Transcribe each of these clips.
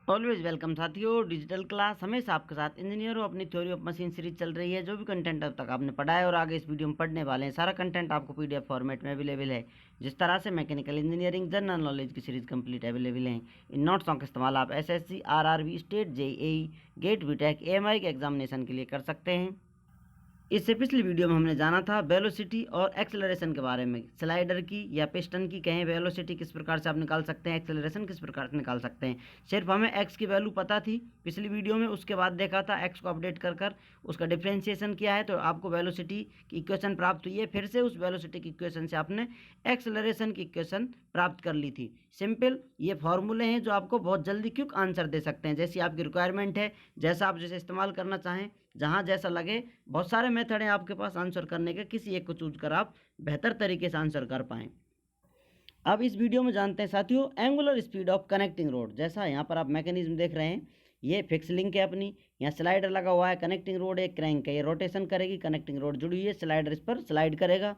Always welcome साथियों। Digital class हमेशा आपके साथ इंजीनियर हो। अपनी थ्योरी ऑफ मशीन सीरीज चल रही है। जो भी कंटेंट अब तक आपने पढ़ा है और आगे इस वीडियो में पढ़ने वाले हैं, सारा कंटेंट आपको पीडीएफ फॉर्मेट में अवेलेबल है। जिस तरह से मैकेनिकल इंजीनियरिंग जनरल नॉलेज की सीरीज कंप्लीट अवेलेबल है। इन नोट्सों का इस्तेमाल आप SSC, RRB, state, JEE, GATE, BTech, AMI के एग्जामिनेशन के लिए कर सकते हैं। इससे पिछली वीडियो में हमने जाना था वेलोसिटी और एक्सेलरेशन के बारे में। स्लाइडर की या पिस्टन की कहें, वेलोसिटी किस प्रकार से आप निकाल सकते हैं, एक्सेलरेशन किस प्रकार से निकाल सकते हैं। सिर्फ हमें एक्स की वैल्यू पता थी पिछली वीडियो में। उसके बाद देखा था एक्स को अपडेट कर कर उसका डिफ्रेंशिएशन किया है तो आपको वेलोसिटी की इक्वेशन प्राप्त हुई है। फिर से उस वेलोसिटी की इक्वेशन से आपने एक्सेलरेशन की इक्वेशन प्राप्त कर ली थी। सिंपल ये फॉर्मूले हैं जो आपको बहुत जल्दी क्विक आंसर दे सकते हैं। जैसी आपकी रिक्वायरमेंट है, जैसा आप जैसे इस्तेमाल करना चाहें, जहाँ जैसा लगे, बहुत सारे मेथड हैं आपके पास आंसर करने के। किसी एक को चूज कर आप बेहतर तरीके से आंसर कर पाएं। अब इस वीडियो में जानते हैं साथियों angular speed of connecting road. जैसा यहाँ पर आप मैकेनिज्म देख रहे हैं, ये फिक्स लिंक है अपनी, यहाँ स्लाइडर लगा हुआ है, कनेक्टिंग रोड एक क्रैंक है, ये रोटेशन करेगी, कनेक्टिंग रोड जुड़ी हुई है, स्लाइडर इस पर स्लाइड करेगा।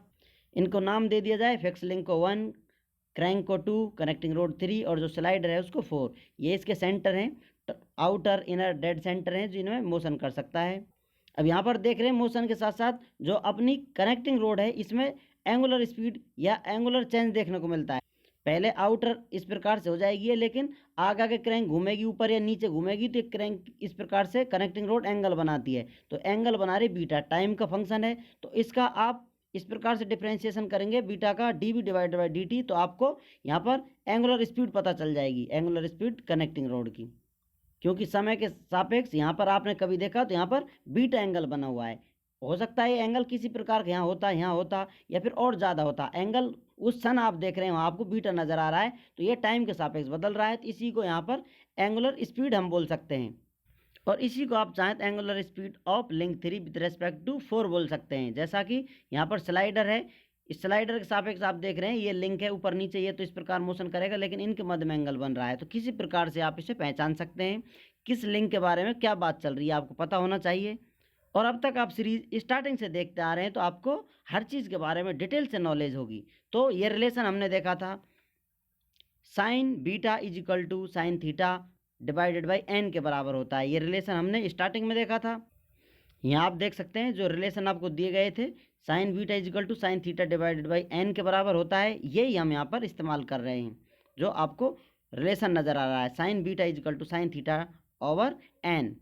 इनको नाम दे दिया जाए, फिक्स लिंक को 1, क्रैंक को 2, कनेक्टिंग रोड 3 और जो स्लाइडर है उसको 4। ये इसके सेंटर हैं, आउटर इनर डेड सेंटर हैं जिनमें मोशन कर सकता है। अब यहाँ पर देख रहे हैं मोशन के साथ साथ जो अपनी कनेक्टिंग रोड है इसमें एंगुलर स्पीड या एंगुलर चेंज देखने को मिलता है। पहले आउटर इस प्रकार से हो जाएगी, लेकिन आगे क्रैंक घूमेगी, ऊपर या नीचे घूमेगी तो क्रैंक इस प्रकार से कनेक्टिंग रोड एंगल बनाती है। तो एंगल बना रही बीटा, टाइम का फंक्शन है। तो इसका आप इस प्रकार से डिफ्रेंशिएशन करेंगे बीटा का dv डिवाइडेड बाई dt, तो आपको यहाँ पर एंगुलर स्पीड पता चल जाएगी, एंगुलर स्पीड कनेक्टिंग रोड की। क्योंकि समय के सापेक्ष यहाँ पर आपने कभी देखा तो यहाँ पर बीटा एंगल बना हुआ है। हो सकता है एंगल किसी प्रकार का यहाँ होता या फिर और ज़्यादा होता। एंगल उस क्षण आप देख रहे हैं वहाँ आपको बीटा नज़र आ रहा है, तो ये टाइम के सापेक्ष बदल रहा है। तो इसी को यहाँ पर एंगुलर स्पीड हम बोल सकते हैं। और इसी को आप चाहें तो angular speed of link 3 with respect to 4 बोल सकते हैं। जैसा कि यहाँ पर स्लाइडर है, इस स्लाइडर के सापेक्ष आप देख रहे हैं ये लिंक है ऊपर नीचे, ये तो इस प्रकार मोशन करेगा, लेकिन इनके मध्य में एंगल बन रहा है। तो किसी प्रकार से आप इसे पहचान सकते हैं। किस लिंक के बारे में क्या बात चल रही है आपको पता होना चाहिए। और अब तक आप सीरीज स्टार्टिंग से देखते आ रहे हैं तो आपको हर चीज़ के बारे में डिटेल से नॉलेज होगी। तो ये रिलेशन हमने देखा था, sine beta is equal to sine theta divided by N के बराबर होता है। ये रिलेशन हमने स्टार्टिंग में देखा था। यहाँ आप देख सकते हैं जो रिलेशन आपको दिए गए थे, sine beta is equal to sine theta divided by N के बराबर होता है। यही हम यहाँ पर इस्तेमाल कर रहे हैं। जो आपको रिलेशन नज़र आ रहा है, sine beta is equal to sine theta over N.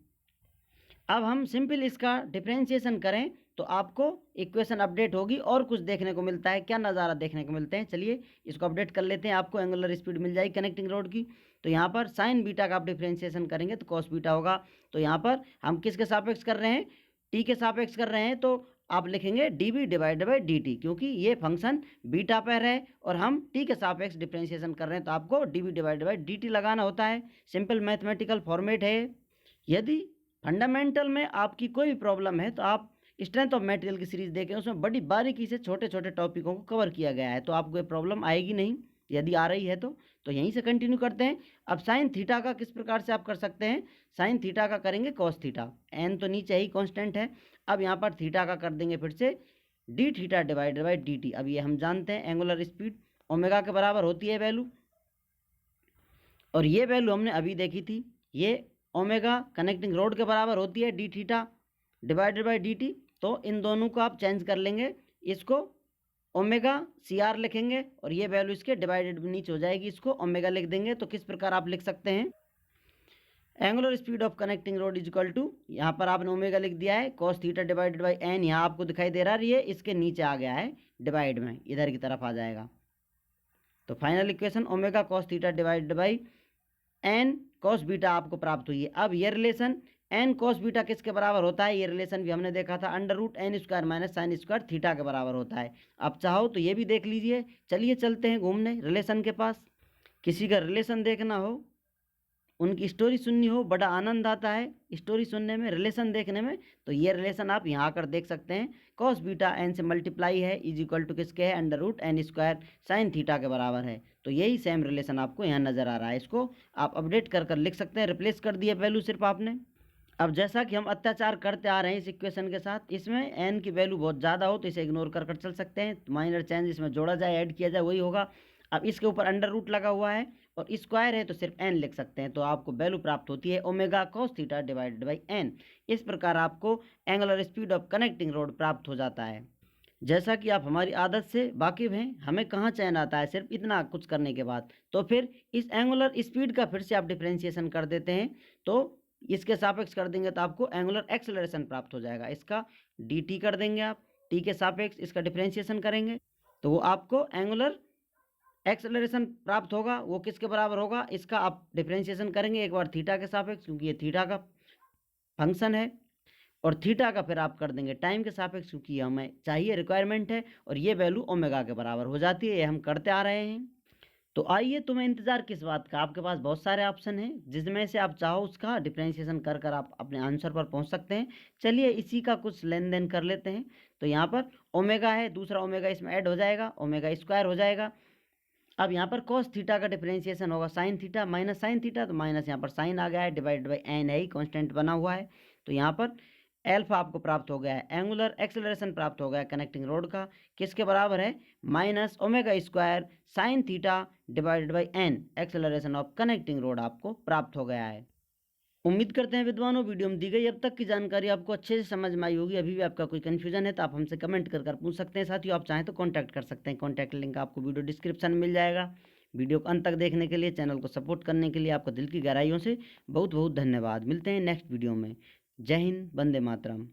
अब हम सिंपल इसका डिफ्रेंशिएशन करें तो आपको इक्वेशन अपडेट होगी और कुछ देखने को मिलता है। क्या नज़ारा देखने को मिलते हैं, चलिए इसको अपडेट कर लेते हैं। आपको एंगुलर स्पीड मिल जाएगी कनेक्टिंग रोड की। तो यहाँ पर साइन बीटा का आप डिफ्रेंशिएशन करेंगे तो कॉस बीटा होगा। तो यहाँ पर हम किसके सापेक्ष कर रहे हैं, टी के सापेक्ष कर रहे हैं, तो आप लिखेंगे dv डिवाइडेड बाई dt, क्योंकि ये फंक्शन बीटा पर है और हम टी के सापेक्ष डिफ्रेंशिएशन कर रहे हैं तो आपको dv डिवाइडेड बाई dt लगाना होता है। सिंपल मैथमेटिकल फॉर्मेट है। यदि फंडामेंटल में आपकी कोई भी प्रॉब्लम है तो आप स्ट्रेंथ ऑफ मटेरियल की सीरीज देखें, उसमें बड़ी बारीकी से छोटे छोटे टॉपिकों को कवर किया गया है, तो आपको कोई प्रॉब्लम आएगी नहीं। यदि आ रही है तो यहीं से कंटिन्यू करते हैं। अब साइन थीटा का किस प्रकार से आप कर सकते हैं, साइन थीटा का करेंगे कॉस थीटा, एन तो नीचे ही कांस्टेंट है। अब यहाँ पर थीटा का कर देंगे फिर से D theta divided by D T. अब ये हम जानते हैं एंगुलर स्पीड ओमेगा के बराबर होती है वैल्यू, और ये वैल्यू हमने अभी देखी थी। ये ओमेगा कनेक्टिंग रोड के बराबर होती है D theta divided by D T. तो इन दोनों को आप चेंज कर लेंगे, इसको ओमेगा सी आर लिखेंगे और ये वैल्यू इसके डिवाइडेड नीचे हो जाएगी, इसको ओमेगा लिख देंगे। तो किस प्रकार आप लिख सकते हैं, angular speed of connecting rod is equal to, यहाँ पर आपने ओमेगा लिख दिया है, cos theta divided by N यहाँ आपको दिखाई दे रहा है, ये इसके नीचे आ गया है डिवाइड में, इधर की तरफ आ जाएगा। तो final equation omega cos theta divided by N cos beta आपको प्राप्त हुई है। अब ये रिलेशन एन कॉस बीटा किसके बराबर होता है, ये रिलेशन भी हमने देखा था, under root N square minus sine square theta के बराबर होता है। आप चाहो तो ये भी देख लीजिए। चलिए चलते हैं घूमने रिलेशन के पास। किसी का रिलेशन देखना हो, उनकी स्टोरी सुननी हो, बड़ा आनंद आता है स्टोरी सुनने में, रिलेशन देखने में। तो ये रिलेशन आप यहाँ आकर देख सकते हैं, कॉस बीटा एन से मल्टीप्लाई है इज इक्वल टू किसके है, under root N square sine theta के बराबर है। तो यही सेम रिलेशन आपको यहाँ नज़र आ रहा है। इसको आप अपडेट कर कर लिख सकते हैं, रिप्लेस कर दिया वैल्यू सिर्फ आपने। अब जैसा कि हम अत्याचार करते आ रहे हैं इस इक्वेशन के साथ, इसमें एन की वैल्यू बहुत ज़्यादा हो तो इसे इग्नोर कर कर चल सकते हैं। माइनर चेंज इसमें जोड़ा जाए, ऐड किया जाए, वही होगा। अब इसके ऊपर अंडर रूट लगा हुआ है और स्क्वायर है तो सिर्फ एन लिख सकते हैं। तो आपको वैल्यू प्राप्त होती है omega cos theta divided by N. इस प्रकार आपको angular speed of connecting rod प्राप्त हो जाता है। जैसा कि आप हमारी आदत से वाकिफ़ हैं, हमें कहाँ चैन आता है सिर्फ इतना कुछ करने के बाद। तो फिर इस एंगुलर स्पीड का फिर से आप डिफ्रेंशिएशन कर देते हैं, तो इसके सापेक्ष कर देंगे तो आपको एंगुलर एक्सेलरेशन प्राप्त हो जाएगा। इसका डी टी कर देंगे आप, टी के सापेक्ष इसका डिफ्रेंशिएशन करेंगे तो वो आपको एंगुलर एक्सेलरेशन प्राप्त होगा। वो किसके बराबर होगा, इसका आप डिफ्रेंशिएशन करेंगे एक बार थीटा के सापेक्ष, क्योंकि ये थीटा का फंक्शन है, और थीटा का फिर आप कर देंगे टाइम के सापेक्ष, क्योंकि हमें चाहिए रिक्वायरमेंट है, और ये वैल्यू ओमेगा के बराबर हो जाती है। ये हम करते आ रहे हैं। तो आइए, तुम्हें इंतजार किस बात का, आपके पास बहुत सारे ऑप्शन हैं, जिसमें से आप चाहो उसका डिफ्रेंशिएशन कर कर आप अपने आंसर पर पहुंच सकते हैं। चलिए इसी का कुछ लेन देन कर लेते हैं। तो यहाँ पर ओमेगा है, दूसरा ओमेगा इसमें ऐड हो जाएगा, ओमेगा स्क्वायर हो जाएगा। अब यहाँ पर cos थीटा का डिफरेंशिएशन होगा sine theta minus sine theta, तो माइनस यहाँ पर साइन आ गया है, डिवाइड बाई एन है ही, कॉन्स्टेंट बना हुआ है। तो यहाँ पर एल्फा आपको प्राप्त हो गया है, एंगुलर एक्सेलरेशन प्राप्त हो गया है कनेक्टिंग रोड का, किसके बराबर है, minus omega square sine theta divided by N, acceleration of connecting rod आपको प्राप्त हो गया है। उम्मीद करते हैं विद्वानों, वीडियो में दी गई अब तक की जानकारी आपको अच्छे से समझ में आई होगी। अभी भी आपका कोई कन्फ्यूजन है तो आप हमसे कमेंट कर पूछ सकते हैं। साथियों, आप चाहें तो कांटेक्ट कर सकते हैं, कांटेक्ट लिंक आपको वीडियो डिस्क्रिप्शन में मिल जाएगा। वीडियो को अंत तक देखने के लिए, चैनल को सपोर्ट करने के लिए आपको दिल की गहराइयों से बहुत बहुत धन्यवाद। मिलते हैं नेक्स्ट वीडियो में। जय हिंद, वंदे मातरम।